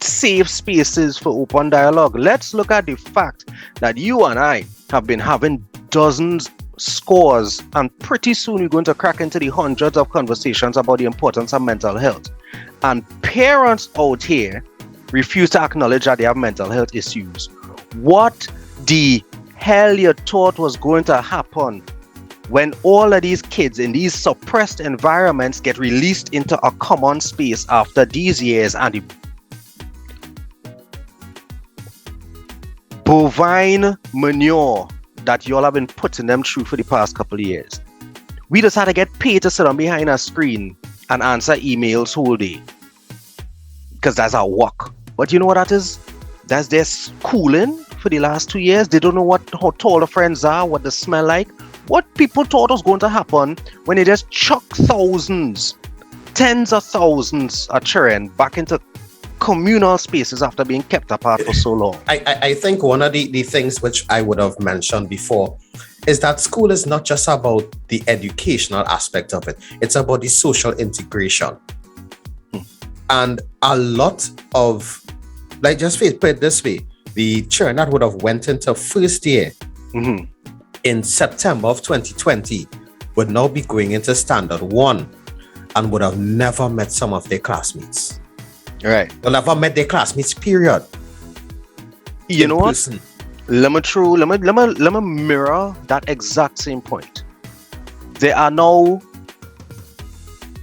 safe spaces for open dialogue. Let's look at the fact that you and I have been having dozens, scores, and pretty soon we're going to crack into the hundreds of conversations about the importance of mental health. And parents out here refuse to acknowledge that they have mental health issues. What the hell you thought was going to happen when all of these kids in these suppressed environments get released into a common space after these years, and the bovine manure that y'all have been putting them through for the past couple of years? We just had to get paid to sit on behind a screen and answer emails whole day, because that's our work. But you know what that is? That's their schooling for the last 2 years. They don't know how tall the friends are, what they smell like. What people thought was going to happen when they just chuck thousands, tens of thousands of children back into communal spaces after being kept apart for so long. I think one of the things which I would have mentioned before is that school is not just about the educational aspect of it. It's about the social integration. And a lot of, like, just put it this way, the children that would have went into first year in September of 2020 would now be going into standard 1 and would have never met some of their classmates. Right. They'll never met their classmates, period. You know what? Let me mirror that exact same point. There are now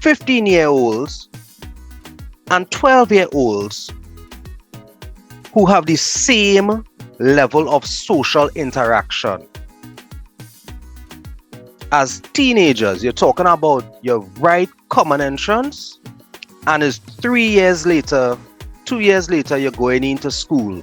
15-year-olds and 12-year-olds who have the same level of social interaction. As teenagers, you're talking about your right common entrance, and it's 3 years later, 2 years later, you're going into school.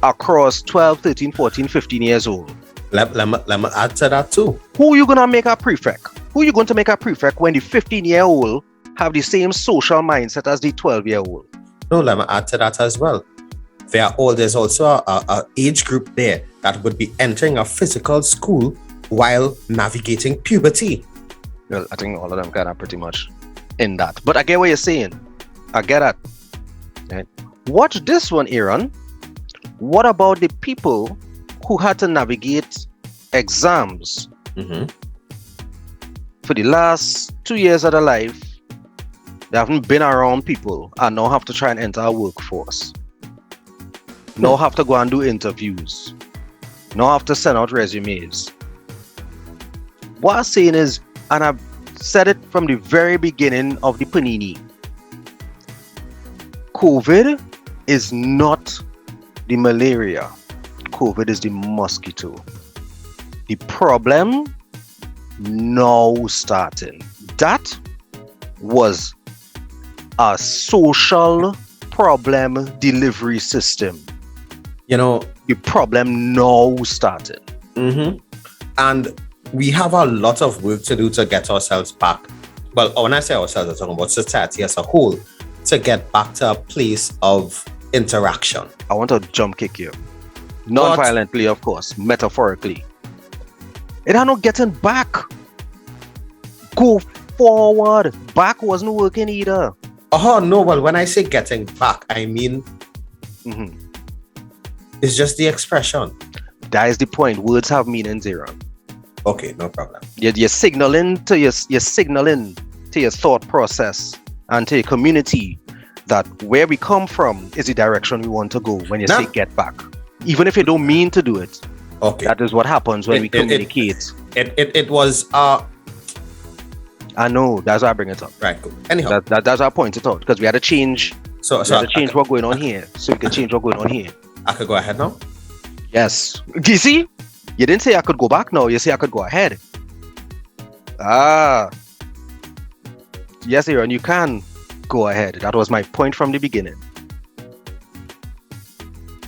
Across 12, 13, 14, 15 years old. Let me add to that too. Who are you going to make a prefect? Who are you going to make a prefect when the 15-year-old have the same social mindset as the 12-year-old? No, let me add to that as well. There's also a age group there that would be entering a physical school while navigating puberty. Well, I think all of them kind of pretty much in that. But I get what you're saying. I get that. Right? Watch this one, Aaron. What about the people who had to navigate exams for the last 2 years of their life? They haven't been around people and now have to try and enter a workforce. Now have to go and do interviews. Now have to send out resumes. What I'm saying is, and I've said it from the very beginning of the Panini, COVID is not the malaria. COVID is the mosquito. The problem now starting. That was a social problem delivery system. You know, the problem now started. And we have a lot of work to do to get ourselves back. Well, when I say ourselves, I'm talking about society as a whole, to get back to a place of interaction. I want to jump kick you. Not violently, of course, metaphorically. It had no getting back. Go forward. Back wasn't working either. Oh, no, well, when I say getting back, I mean, it's just the expression. That is the point. Words have meanings, Aaron. Okay, no problem. You're signaling to your thought process and to your community that where we come from is the direction we want to go when you say get back. Even if you don't mean to do it. Okay. That is what happens when we communicate. It was I know, that's why I bring it up. Right, cool. Anyhow. That's why I point it out, because we had to change change what's going on here. So we can change what's going on here. I could go ahead now? Yes. You see? You didn't say I could go back now. You say I could go ahead. Yes, Aaron, you can go ahead. That was my point from the beginning.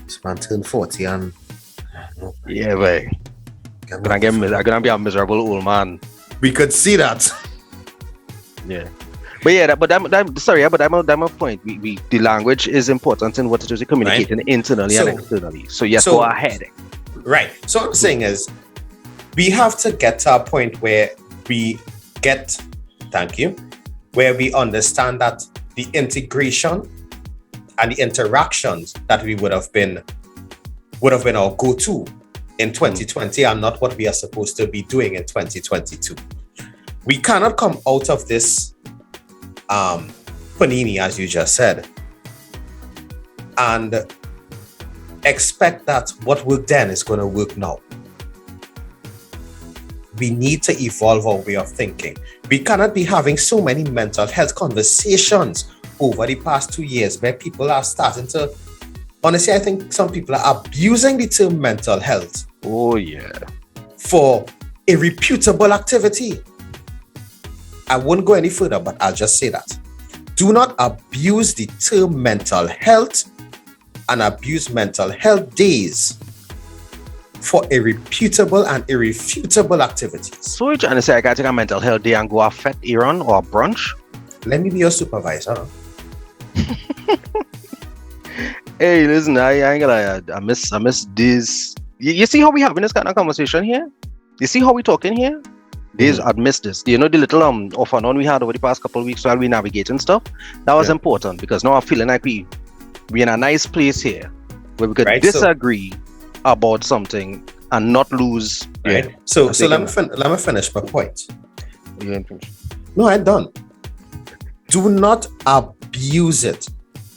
This man turned 40 and... Yeah, boy. I'm gonna be a miserable old man. We could see that. Yeah. But yeah, but that's my point. The language is important in what it is communicating internally and externally. So yes, go ahead. Right. So what I'm saying is, we have to get to a point where we understand that the integration and the interactions that we would have been our go-to in 2020 are not what we are supposed to be doing in 2022. We cannot come out of this panini, as you just said, and expect that what worked then is going to work now. We need to evolve our way of thinking. We cannot be having so many mental health conversations over the past 2 years where people are starting to, honestly, I think some people are abusing the term mental health. Oh, yeah. For a reputable activity. I won't go any further, but I'll just say that. Do not abuse the term mental health and abuse mental health days for a reputable and irrefutable activities. So you're trying to say I gotta take a mental health day and go affect Aaron or brunch? Let me be your supervisor. Hey, listen, I ain't gonna I miss this. You see how we having this kind of conversation here? You see how we talking here? I'd miss this. You know the little off and on we had over the past couple of weeks while we navigating stuff? That was important because now I'm feeling like we in a nice place here where we could disagree about something and not lose. Right. Yeah. So let me finish my point. No, I'm done. Do not abuse it,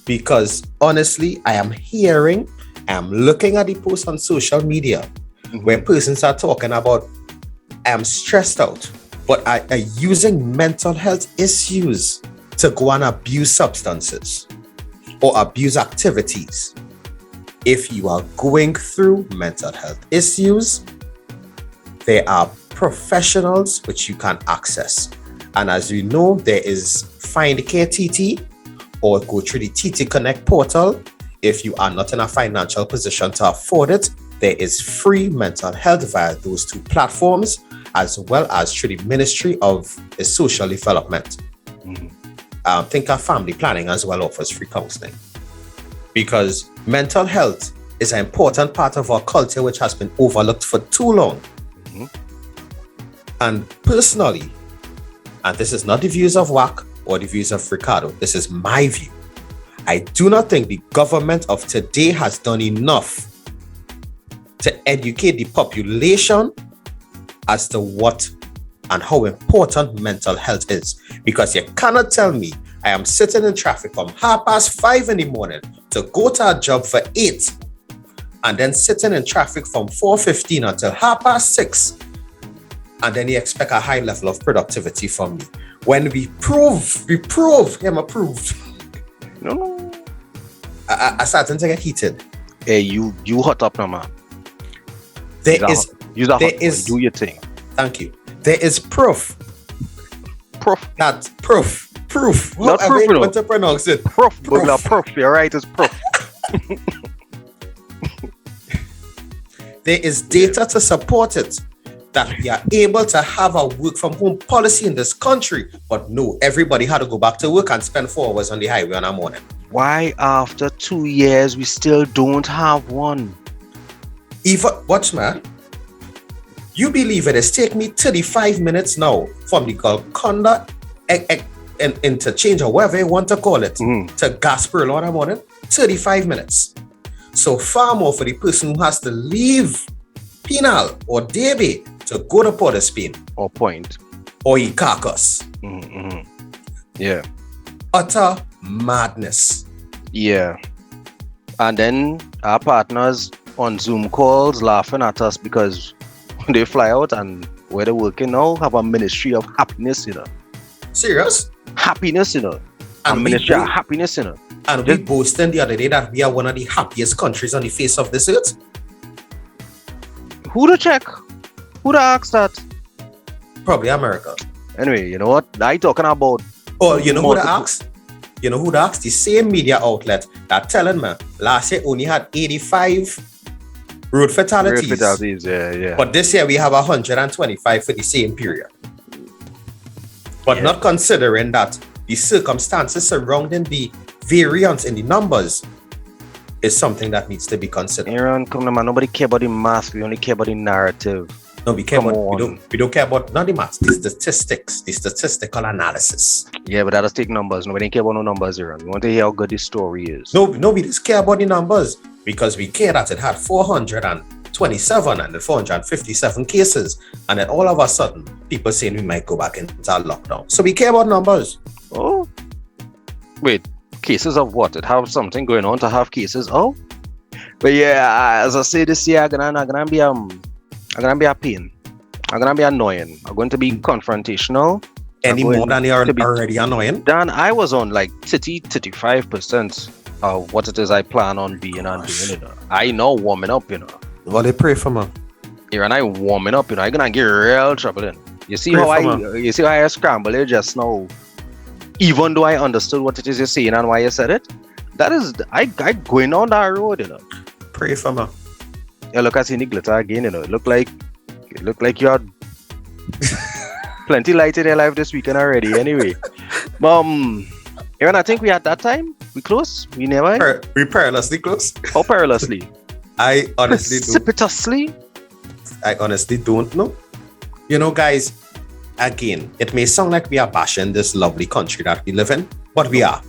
because honestly, I am looking at the posts on social media where persons are talking about, I'm stressed out, but are using mental health issues to go and abuse substances or abuse activities. If you are going through mental health issues, there are professionals which you can access. And as you know, there is Find Care TT, or go through the TT Connect portal. If you are not in a financial position to afford it, there is free mental health via those two platforms, as well as through the Ministry of Social Development. Think of Family Planning as well offers free counseling. Because mental health is an important part of our culture which has been overlooked for too long. And personally, and this is not the views of WAC or the views of Ricardo, this is my view. I do not think the government of today has done enough to educate the population as to what and how important mental health is. Because you cannot tell me I am sitting in traffic from 5:30 in the morning to go to a job for 8, and then sitting in traffic from 4:15 until 6:30, and then you expect a high level of productivity from me. When we prove, him approved. No. I started to get heated. Hey, you hot up now, man. There is do your thing. Thank you. There is proof. Proof. Not proof. Proof. Not proof. I want to pronounce it. Proof. Proof. You're right. It's proof. There is data to support it, that we are able to have a work from home policy in this country. But no, everybody had to go back to work and spend 4 hours on the highway on a morning. Why after 2 years we still don't have one? Even, watch man, you believe it has taken me 35 minutes now from the Golconda interchange or whatever you want to call it to Gasperlo on a morning? 35 minutes. So far more for the person who has to leave Penal or Derby to go to Port of Spain. Or Point. Or Carcass. Yeah. Utter madness. Yeah. And then our partners on Zoom calls laughing at us because they fly out and where they're working now have a ministry of happiness, you know. Serious? Happiness, you know. And ministry of happiness, you know. And we boasted the other day that we are one of the happiest countries on the face of this earth. Who to check? Who to ask that? Probably America. Anyway, you know what? I talking about. Oh, you know who to ask? You know who to ask? The same media outlet that telling me last year only had 85 road fatalities. Road fatalities, yeah. But this year we have 125 for the same period. But not considering that the circumstances surrounding the variance in the numbers is something that needs to be considered. Aaron, come on, man. Nobody care about the math. We only care about the narrative. No, we don't care about not the maths, the statistics, the statistical analysis. Yeah, but that'll take numbers. Nobody care about no numbers, Aaron. We want to hear how good the story is. No, we just care about the numbers because we care that it had 427 and 457 cases, and then all of a sudden, people saying we might go back into lockdown. So we care about numbers. Oh, wait, Cases of what? It have something going on to have cases. Oh, but yeah, as I say this year, I'm gonna be a pain. I'm gonna be annoying. I'm going to be confrontational. Any more than you're already annoying? Dan, I was on like 35% of what it is I plan on being and doing. You know, I know warming up. You know. Well, they pray for me. Here and I warming up. You know, I'm gonna get real trouble in. You see how I scramble it just now. Even though I understood what it is you're saying and why you said it, that is I going on that road. You know. Pray for me. You look at the glitter again. You know, it look like you had plenty light in your life this weekend already. Anyway, Aaron, I think we at that time we close. We never. We perilously close. How perilously? I honestly precipitously. I honestly don't know. You know, guys. Again, it may sound like we are bashing this lovely country that we live in, but we are.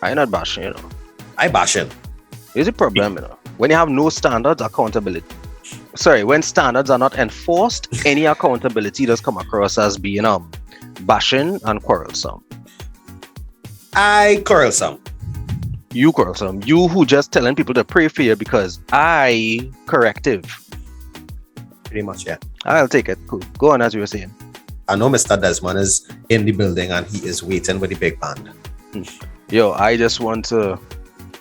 I'm not bashing, you know. I bashing. There's a problem, you know. When you have no standards, accountability. Sorry, when standards are not enforced, any accountability does come across as being bashing and quarrelsome. I quarrelsome. You quarrelsome. You who just telling people to pray for you because I corrective. Pretty much, yeah. I'll take it. Cool. Go on as you were saying. I know Mr. Desmond is in the building and he is waiting with the big band. Yo, I just want to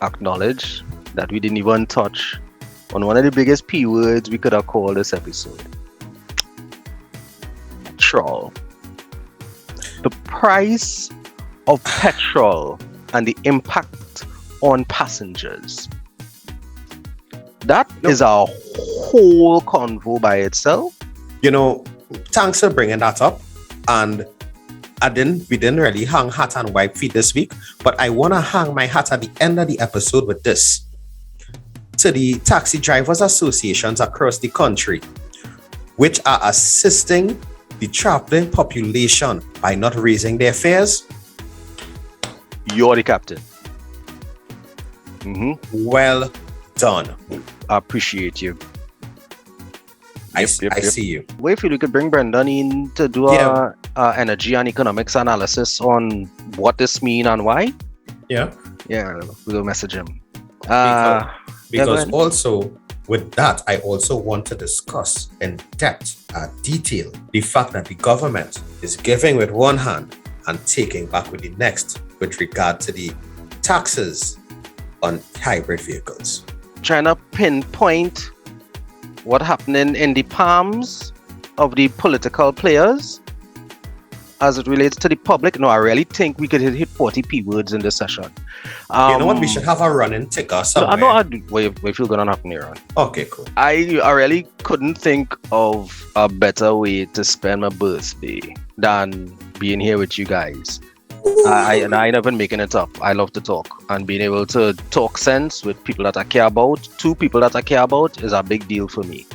acknowledge that we didn't even touch on one of the biggest P words we could have called this episode. Petrol. The price of petrol and the impact on passengers. That is a whole convo by itself. You know, thanks for bringing that up. And we didn't really hang hat and wipe feet this week, but I want to hang my hat at the end of the episode with this. To the taxi drivers associations across the country, which are assisting the traveling population by not raising their fares. You're the captain. Well done. I appreciate you. I see you. What if you could bring Brendan in to do a energy and economics analysis on what this mean and why? Yeah. Yeah, we'll message him. Because also with that, I also want to discuss in depth, detail, the fact that the government is giving with one hand and taking back with the next with regard to the taxes on hybrid vehicles. Trying to pinpoint what happening in the palms of the political players as it relates to the public. No, I really think we could hit 40 P words in this session. You know what? We should have a running ticker somewhere. No, I know what you're going to happen here. Okay, cool. I really couldn't think of a better way to spend my birthday than being here with you guys. I ain't even making it up. I love to talk, and being able to talk sense with people that I care about, two people that I care about, is a big deal for me.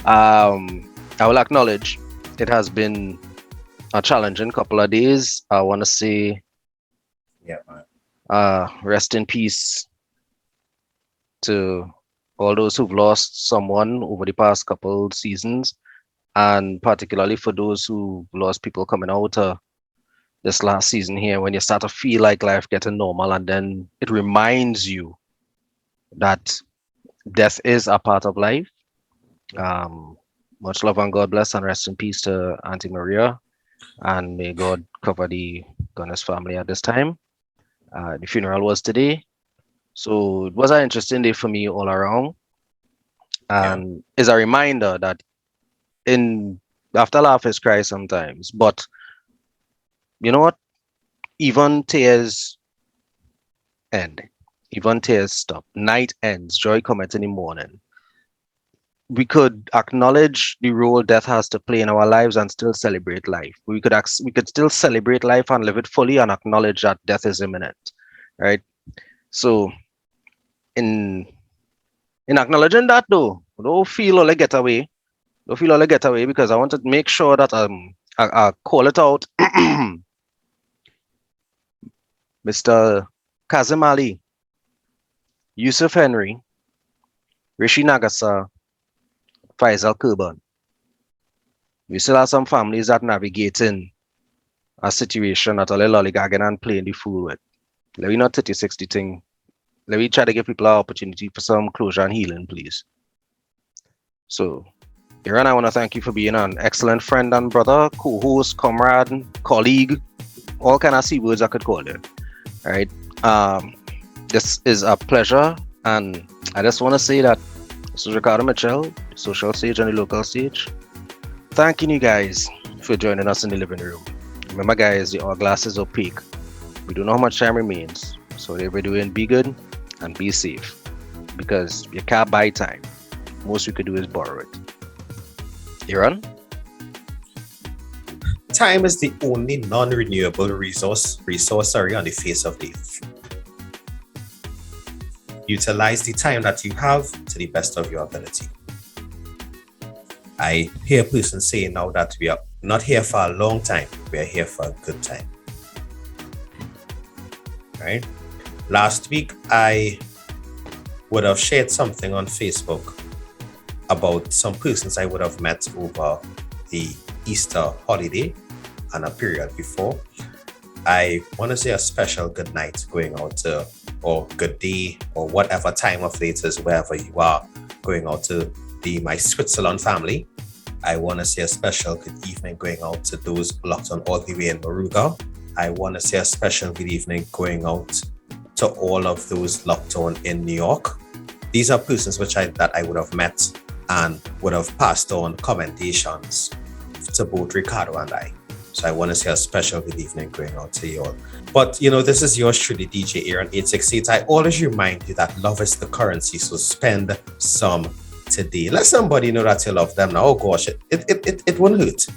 I will acknowledge it has been a challenging couple of days. I want to say, rest in peace to all those who've lost someone over the past couple seasons, and particularly for those who lost people coming out this last season here, when you start to feel like life getting normal, and then it reminds you that death is a part of life. Much love and God bless, and rest in peace to Auntie Maria, and may God cover the Gunness family at this time. The funeral was today, so it was an interesting day for me all around, and it's a reminder that after laugh is cry sometimes, but you know what? Even tears end. Even tears stop. Night ends. Joy cometh in the morning. We could acknowledge the role death has to play in our lives and still celebrate life. We could still celebrate life and live it fully and acknowledge that death is imminent, right? So, in acknowledging that, though, don't feel all the getaway. Don't feel all the getaway, because I want to make sure that I call it out. Mr. Kazim Ali, Yusuf Henry, Rishi Nagasa, Faisal Kurban. We still have some families that navigating a situation that are lollygagging and playing the fool with. Let me not 30-60 thing. Let me try to give people an opportunity for some closure and healing, please. So, Aaron, I want to thank you for being an excellent friend and brother, co-host, comrade, colleague, all kind of C words I could call it. All right. This is a pleasure, and I just want to say that this is Ricardo Mitchell, the social stage and the local stage. Thanking you guys for joining us in the living room. Remember, guys, the hourglass is opaque. We don't know how much time remains, so whatever you're doing, be good and be safe, because you can't buy time. Most you could do is borrow it. Aaron? Time is the only non-renewable resource on the face of the earth. Utilize the time that you have to the best of your ability. I hear a person saying now that we are not here for a long time, we are here for a good time. Right? Last week, I would have shared something on Facebook about some persons I would have met over the Easter holiday and a period before. I want to say a special good night going out to, or good day, or whatever time of it is, wherever you are, going out to my Switzerland family. I want to say a special good evening going out to those locked on all the way in Moruga. I want to say a special good evening going out to all of those locked on in New York. These are persons that I would have met and would have passed on commendations to both Ricardo and I. So I want to say a special good evening going out to you all. But this is yours truly, DJ Aaron 868. I always remind you that love is the currency, so spend some today. Let somebody know that you love them now. Oh gosh, it won't hurt.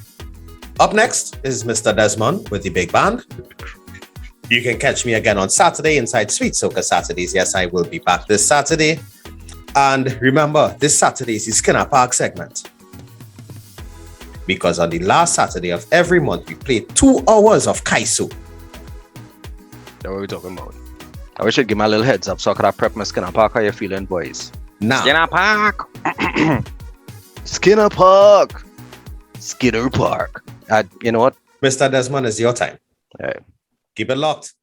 Up next is Mr. Desmond with the big band. You can catch me again on Saturday inside Sweet Soca Saturdays. Yes, I will be back this Saturday. And remember, this Saturday is the Skinner Park segment. Because on the last Saturday of every month, we play 2 hours of Kaiso. That's what we're talking about. I wish I'd give my little heads up so I could have prepped my Skinner Park. How you feeling, boys? Now. Skinner Park! Skinner Park! Skinner Park. You know what? Mr. Desmond, it's your time. All right. Keep it locked.